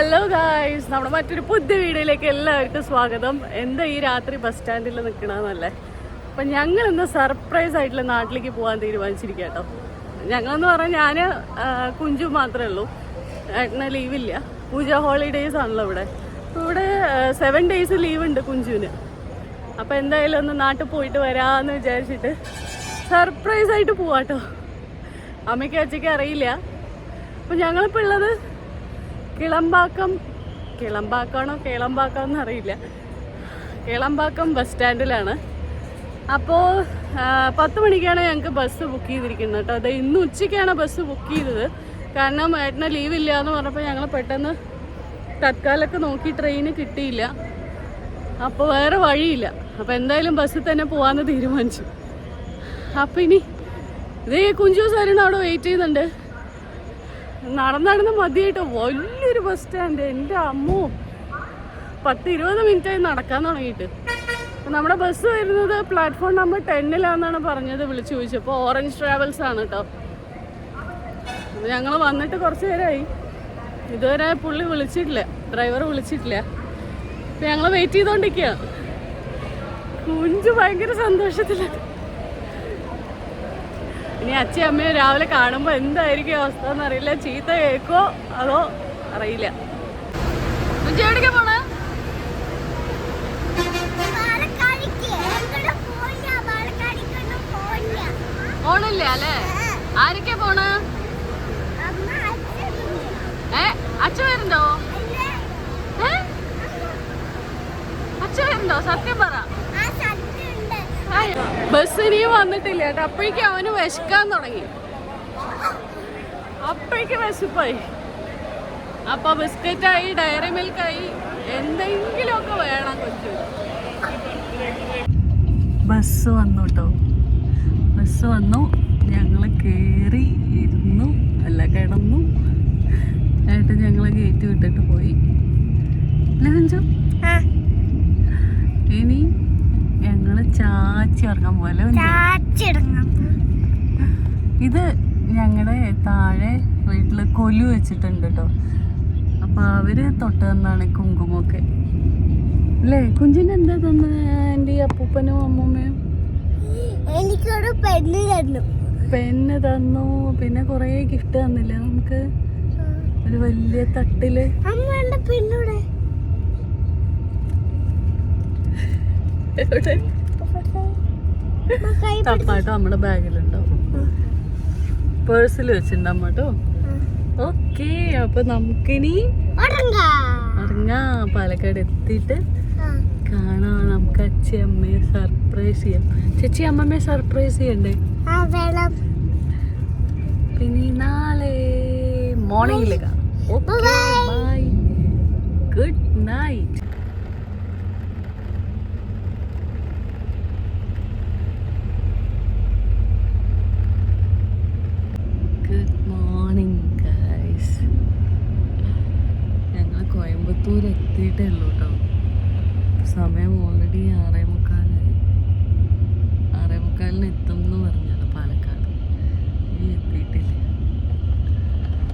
Hello guys, നമ്മുടെ മറ്റൊരു പുതിയ വീഡിയോയിലേക്ക് എല്ലാവർക്കും സ്വാഗതം. എന്താ ഈ രാത്രി ബസ് സ്റ്റാൻഡിൽ നിൽക്കണമെന്നല്ലേ. അപ്പം ഞങ്ങൾ ഇന്ന് സർപ്രൈസ് ആയിട്ടുള്ള നാട്ടിലേക്ക് പോകാൻ തീരുമാനിച്ചിരിക്കുക കേട്ടോ. ഞങ്ങളെന്ന് പറഞ്ഞാൽ ഞാൻ കുഞ്ചു മാത്രമേ ഉള്ളൂ. ഏട്ടന് ലീവില്ല. പൂജ ഹോളിഡേയ്സ് ആണല്ലോ ഇവിടെ. ഇവിടെ 7 days ലീവ് ഉണ്ട് കുഞ്ചുവിന്. അപ്പോൾ എന്തായാലും ഒന്ന് നാട്ടിൽ പോയിട്ട് വരാമെന്ന് വിചാരിച്ചിട്ട് സർപ്രൈസ് ആയിട്ട് പോവാട്ടോ. അമ്മയ്ക്ക് അച്ഛയ്ക്ക് അറിയില്ല. അപ്പം ഞങ്ങളിപ്പോൾ ഉള്ളത് കേളമ്പാക്കമെന്ന് അറിയില്ല. കേളമ്പാക്കം ബസ് സ്റ്റാൻഡിലാണ്. അപ്പോൾ 10 മണിക്കാണ് ഞങ്ങൾക്ക് ബസ് ബുക്ക് ചെയ്തിരിക്കുന്നത് കേട്ടോ. അത് ഇന്ന് ഉച്ചയ്ക്കാണ് ബസ് ബുക്ക് ചെയ്തത്. കാരണം ഏട്ടന് ലീവില്ല എന്ന് പറഞ്ഞപ്പോൾ ഞങ്ങൾ പെട്ടെന്ന് തത്കാലൊക്കെ നോക്കി ട്രെയിന് കിട്ടിയില്ല. അപ്പോൾ വേറെ വഴിയില്ല. അപ്പോൾ എന്തായാലും ബസ്സിൽ തന്നെ പോകാമെന്ന് തീരുമാനിച്ചു. അപ്പോൾ ഇനി ഇതേ കുഞ്ചു സാറിന് അവിടെ വെയിറ്റ് ചെയ്യുന്നുണ്ട്. നടന്ന് മതിയായിട്ട് വലിയൊരു ബസ് സ്റ്റാൻഡ്. എൻ്റെ അമ്മോ, 10-20 മിനിറ്റായി നടക്കാൻ തുടങ്ങിയിട്ട്. നമ്മുടെ ബസ് വരുന്നത് പ്ലാറ്റ്ഫോം നമ്പർ 10 പറഞ്ഞത്. വിളിച്ചു ചോദിച്ചപ്പോൾ ഓറഞ്ച് ട്രാവൽസ് ആണ് കേട്ടോ. ഞങ്ങൾ വന്നിട്ട് കുറച്ച് നേരമായി. ഇതുവരെ പുള്ളി വിളിച്ചിട്ടില്ല, ഡ്രൈവർ വിളിച്ചിട്ടില്ല. അപ്പം ഞങ്ങൾ വെയിറ്റ് ചെയ്തുകൊണ്ടിരിക്കുകയാണ്. കുഞ്ചു ഭയങ്കര സന്തോഷത്തിലാണ്. ഇനി അച്ഛയും അമ്മയും രാവിലെ കാണുമ്പോൾ എന്തായിരിക്കും അവസ്ഥ എന്നറിയില്ല. ചീത്ത കേൾക്കോ അതോ അറിയില്ല. എവിടേക്കാ പോണേ? പോണില്ല അല്ലേ? ആരൊക്കെയാ പോണ്? അച്ഛ വരുന്നുണ്ടോ? അച്ഛ വരുന്നുണ്ടോ? സത്യം പറ. ബസ് ഇനിയും വന്നിട്ടില്ല കേട്ടോ. അപ്പോഴേക്കും അവന് വിശക്കാൻ തുടങ്ങി. അപ്പോഴേക്കും വിശപ്പായി. അപ്പൊ ബിസ്ക്കറ്റായി, ഡയറി മിൽക്കായി, എന്തെങ്കിലുമൊക്കെ വേണം കൊച്ചു. ബസ് വന്നു കേട്ടോ. ബസ് വന്നു. ഞങ്ങൾ കയറി ഇരുന്നു, അല്ല കിടന്നു. ഏട്ടൻ ഞങ്ങളെ കയറ്റി വിട്ടിട്ട് പോയി. ഇനി ഞങ്ങള് ചാച്ചി ഇറങ്ങാൻ പോലെ. ഇത് ഞങ്ങളുടെ താഴെ വീട്ടില് കൊലു വെച്ചിട്ടുണ്ട് കേട്ടോ. അപ്പൊ അവര് തൊട്ട് തന്നാണ് കുങ്കുമൊക്കെ അല്ലേ. കുഞ്ചിന് എന്താ തന്ന എൻ്റെ അപ്പൂപ്പനും അമ്മൂമ്മയും? എനിക്കൊരു പെണ്ണ് തന്നു. പിന്നെ കൊറേ ഗിഫ്റ്റ് തന്നില്ലേ നമുക്ക്, ഒരു വലിയ തട്ടില്. തപ്പാട്ടോ നമ്മുടെ ബാഗിലുണ്ടാവും, പേഴ്സിൽ വെച്ചിട്ടുണ്ടാവും കേട്ടോ. ഓക്കെ, അപ്പൊ നമുക്കിനി ഇറങ്ങാം. പാലക്കാട് എത്തിയിട്ട് കാണാം. നമുക്ക് അച്ഛൻ അമ്മയെ സർപ്രൈസ് ചെയ്യാം. ചേച്ചി അമ്മമ്മയെ സർപ്രൈസ് ചെയ്യണ്ടേ? പിന്നെ നാളെ മോർണിംഗിൽ കാണാം. Okay, bye, good night. Coimbatore എത്തിയിട്ടേ ഉള്ളൂ കേട്ടോ. സമയം ഓൾറെഡി 6:45. 6:45 എത്തും എന്ന് പറഞ്ഞത് പാലക്കാട്. ഇനി എത്തിയിട്ടില്ല.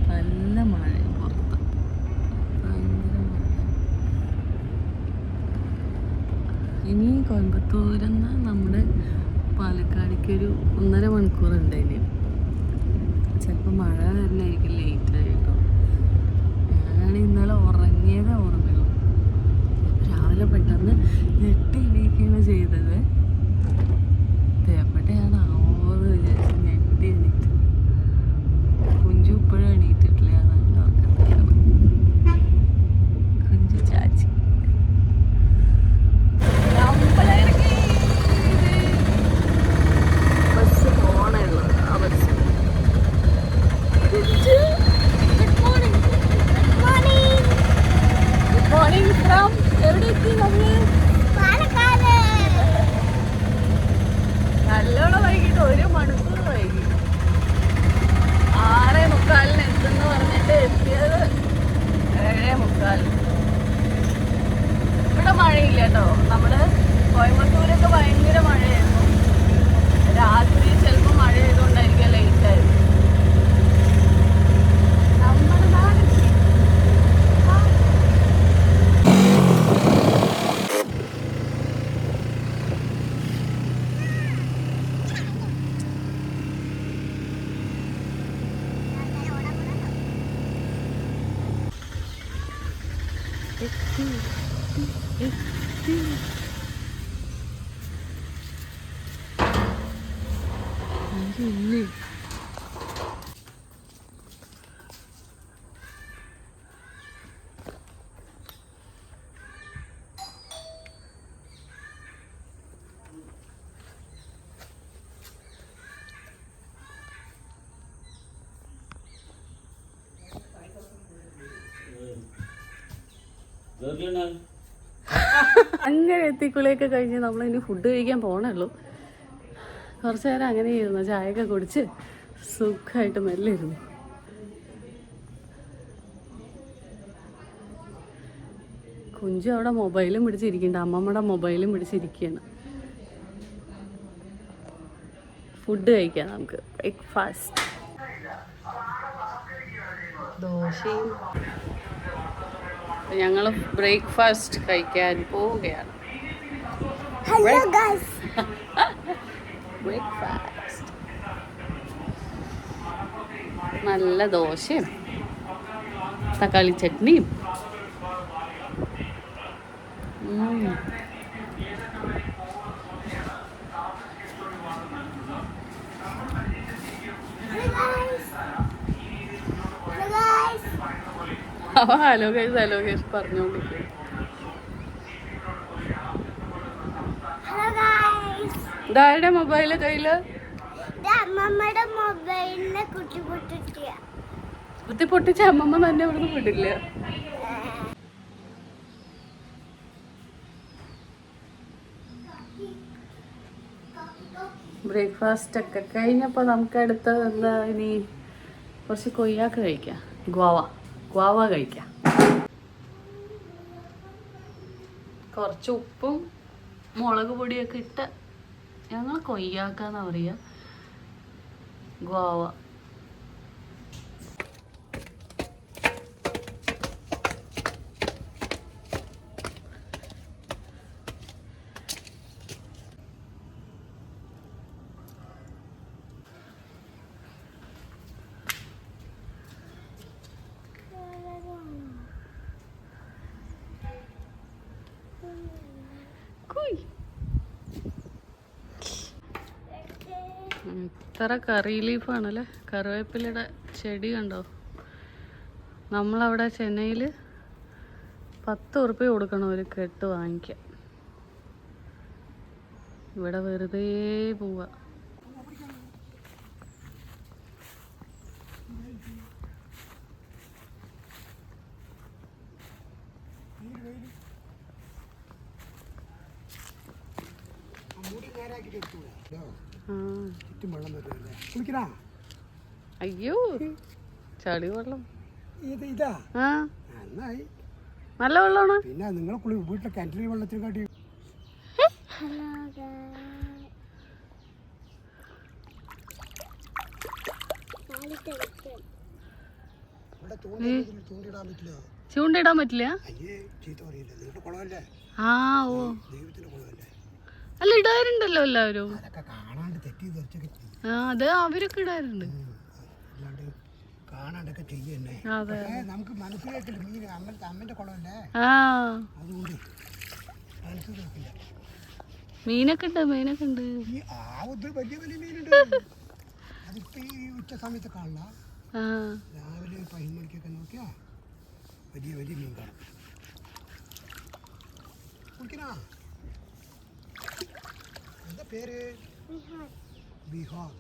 നല്ല മഴ പുറത്ത്, ഭയങ്കര മഴ. ഇനി കോയമ്പത്തൂരിൽ നിന്ന് നമ്മുടെ പാലക്കാടേക്ക് ഒരു 1.5 മണിക്കൂർ ഉണ്ട്. ഇനി ചിലപ്പോൾ മഴ കാരണമായിരിക്കും ലേറ്റായി കേട്ടോ. ഞാനാണ് ഇന്നലെ ഉറങ്ങിയതേ ഓർമ്മയുള്ളൂ. രാവിലെ പെട്ടെന്ന് ഞെട്ടി എണീക്കുകയാണ് ചെയ്തത്. എവിടെയാണ് ആവോന്ന് വിചാരിച്ച് ഞെട്ടി എണീറ്റ്. കുഞ്ചു ഇപ്പോഴും എണീറ്റിട്ടില്ല. നല്ല ഉറക്കത്തിലാണ് കുഞ്ചു ചാച്ചി. ബസ് പോണേ ഉള്ളൂ. ആ ബസ് മോർണിംഗ് ഫ്രം എവിടെ എത്തി നമ്മള്? പാലക്കാട്. നല്ലോണം വൈകിട്ട് 1 മണിക്കൂർ വൈകി. 6:45 എത്തുന്നു പറഞ്ഞിട്ട് എത്തിയത് 7:45. ഇവിടെ മഴയില്ല കേട്ടോ. നമ്മള് കോയമ്പത്തൂരൊക്കെ ഭയങ്കര മഴയായിരുന്നു. രാത്രി ചിലപ്പോൾ മഴ ആയതുകൊണ്ടായിരിക്കും ലേറ്റ് ആയത്. നമ്മുടെ നാട് അങ്ങനെ എത്തിക്കുളിയൊക്കെ കഴിഞ്ഞ് നമ്മളിനി ഫുഡ് കഴിക്കാൻ പോകണുള്ളൂ. കുറച്ച് നേരം അങ്ങനെ ഇരുന്നു, ചായയൊക്കെ കുടിച്ച് സുഖമായിട്ട് മെല്ലെ ഇരുന്നു. കുഞ്ചു അവിടെ മൊബൈലും പിടിച്ചിരിക്കുന്നുണ്ട്, അമ്മമ്മയുടെ മൊബൈലും പിടിച്ചിരിക്കുകയാണ്. ഫുഡ് കഴിക്കാം നമുക്ക്. ബ്രേക്ക്ഫാസ്റ്റ് ദോശയും. ഞങ്ങൾ ബ്രേക്ക്ഫാസ്റ്റ് കഴിക്കാൻ പോവുകയാണ്. ബ്രേക്ക്ഫാസ്റ്റ് നല്ല ദോശയും തക്കാളി ചട്നിയും. ഹലോ ഗൈസ് പറഞ്ഞോണ്ടിരിക്കും. ഇതാരുടെ മൊബൈല് കയ്യില്? അമ്മമ്മയുടെ മൊബൈലിനെ കുത്തി പൊട്ടിച്ച അമ്മമ്മ തന്നെ ഇവിടുന്ന് വിടില്ല. ബ്രേക്ക്ഫാസ്റ്റ് ഒക്കെ കഴിഞ്ഞപ്പോൾ നമുക്ക് അടുത്ത് എന്താ ഇനി കുറച്ച് കൊയ്യാക്ക കഴിക്കാം. ഗുവാവ കഴിക്കാം. കുറച്ച് ഉപ്പും മുളക് പൊടിയൊക്കെ ഇട്ട് ഞങ്ങൾ കൊയ്യാക്കാന്നാ പറയുക. ഗുവാവ ഇത്ര കറി ലീഫാണല്ലേ, കറിവേപ്പിലയുടെ ചെടി കണ്ടോ. നമ്മളവിടെ ചെന്നൈയിൽ 10 ഉറുപ്പ്യ കൊടുക്കണം ഒരു കെട്ട് വാങ്ങിക്കാൻ. ഇവിടെ വെറുതെ പോവാ. അയ്യോ ചളി വെള്ളം. നല്ല വെള്ളമാണ്. പിന്നെ നിങ്ങൾ വീട്ടിലെ കിണറ്റിലെ വെള്ളത്തിൽ കാട്ടി ചൂണ്ടിടാൻ പറ്റില്ല. ആ ഓ അല്ല ഇടാറുണ്ടല്ലോ എല്ലാവരും. ആ അത് അവരൊക്കെ ഇടാറുണ്ട്. കാണാണ്ടൊക്കെ ചെയ്യന്നെ. നമുക്ക് മനസ്സിലാക്കില്ല മീൻ അമ്മന്റെ കുളമല്ലേ, അതുകൊണ്ട് മനസ്സിലാക്കില്ല. മീനൊക്കെ ഉണ്ട്. ഈ ആവത്തിൽ വലിയ മീനുണ്ട്. അതിപ്പോ ഈ ഉച്ച സമയത്ത് കാണില്ല. രാവിലെ 11 മണിക്കൊക്കെ നോക്കിയാ വലിയ മീൻ കാണും. കുളിക്കണോ? എന്താ പേര്? ബിഹാർ.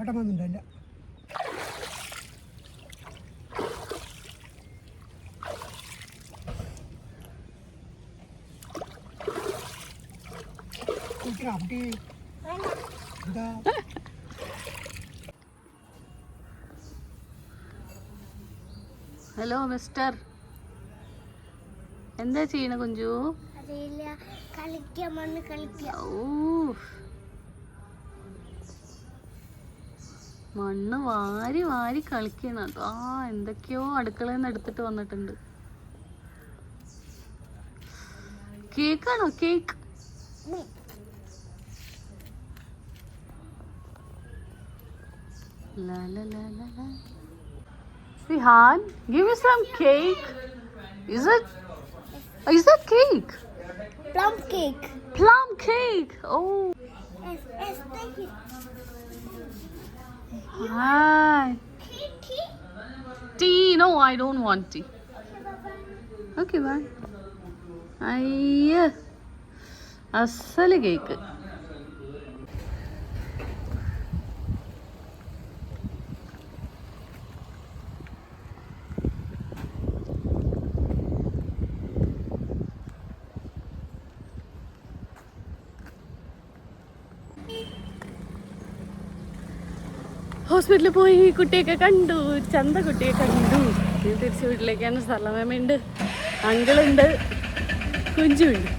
ഏട്ടൻ വന്നിട്ടല്ല. കുട്ടി എന്താ ഹലോ മിസ്റ്റർ, എന്താ ചെയ്യണ കുഞ്ചു? മണ്ണ് വാരി കളിക്കണം. എന്തൊക്കെയോ അടുക്കളയിൽ നിന്ന് എടുത്തിട്ട് വന്നിട്ടുണ്ട്. കേക്കാണോ? Cake La la la la la. Sihan, give me some cake. Is that cake? Plum cake. Plum cake. Oh. Hi. Tea. No, I don't want tea. Okay, bye. അയ്യ അസല് കേക്ക്. ഹോസ്പിറ്റലിൽ പോയി കുട്ടിയൊക്കെ കണ്ടു, ചന്ത കുട്ടിയെ കണ്ടു. തിരിച്ച് വീട്ടിലേക്കാണ്. സർലമേമയുണ്ട്, അങ്കിളുണ്ട്, കുഞ്ചുണ്ട്.